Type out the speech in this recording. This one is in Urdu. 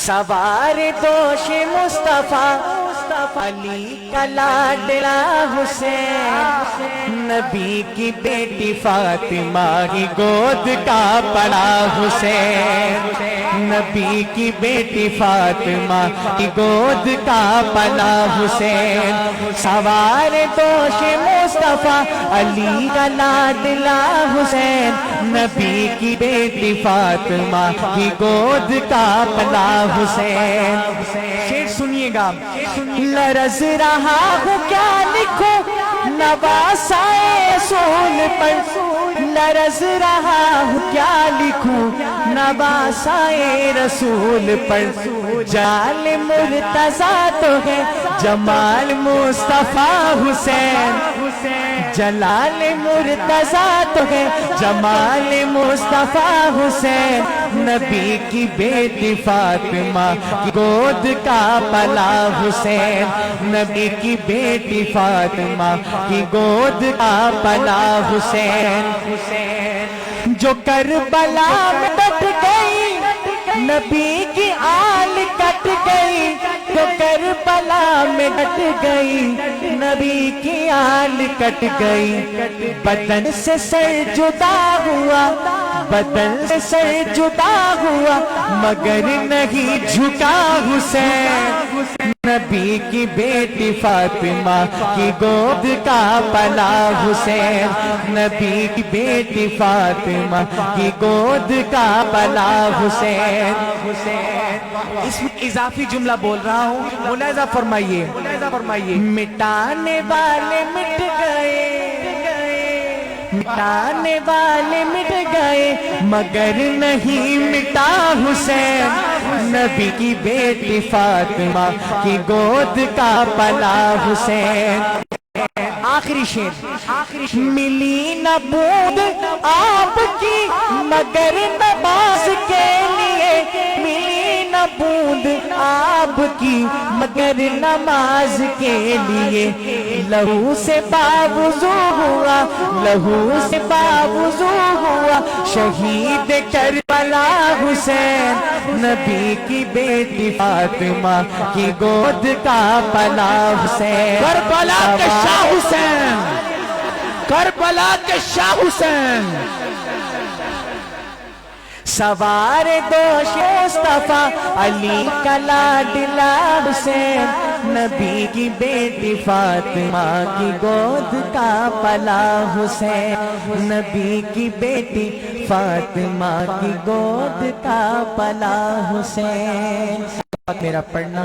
سوار دوش مصطفیٰ علی کا لاڈلا حسین، نبی کی بیٹی فاطمہ کی گود کا پڑا حسین، نبی کی بیٹی فاطمہ کی گود کا پلا حسین، سوار دوش مصطفیٰ علی کا لاڈلا حسین، نبی کی بیٹی فاطمہ کی گود کا پلا حسین۔ شعر سنیے گا، لرز رہا ہوں کیا لکھوں نواسائے رسول پر، لرز رہا ہوں کیا لکھوں نواسائے رسول پر، جلال مرتضیٰ تو ہے جمال مصطفیٰ حسین، جلال مرتضیٰ تو ہے جمال مصطفیٰ حسین، نبی کی بیٹی فاطمہ کی گود کا پلا حسین، نبی کی بیٹی فاطمہ کی گود کا پلا حسین، جو کربلا میں ڈٹ گئی نبی کی آل کٹ گئی، جو کربلا میں ڈٹ گئی نبی کی آل کٹ گئی، بدن سے سر جدا ہوا، بدن سے سر جدا ہوا مگر نہیں جھکا حسین، نبی کی بیٹی فاطمہ کی گود کا پلا حسین، نبی کی بیٹی فاطمہ کی گود کا پلا حسین۔ اس میں اضافی جملہ بول رہا ہوں، ملاحظہ فرمائیے، مٹانے والے مٹ گئے، مٹانے والے مٹ گئے مگر نہیں مٹا حسین، نبی کی بیٹی فاطمہ کی گود کا پلا حسین۔ آخری شعر، ملی نہ بوند آپ کی مگر نماز کے لیے، ملی نہ بوند آپ کی مگر نماز کے لیے، لہو سے باوضو ہوا، لہو سے باوضو ہوا شہید کربلا حسین، نبی کی بیٹی فاطمہ کی گود کا پلا حسین، کربلا کے شاہ حسین، کربلا کے شاہ حسین۔ سوار دوش مصطفیٰ علی کا لاڈلا حسین، نبی کی بیٹی فاطمہ کی گود کا پلا حسین، نبی کی بیٹی فاطمہ کی گود کا پلا حسین۔ میرا پڑھنا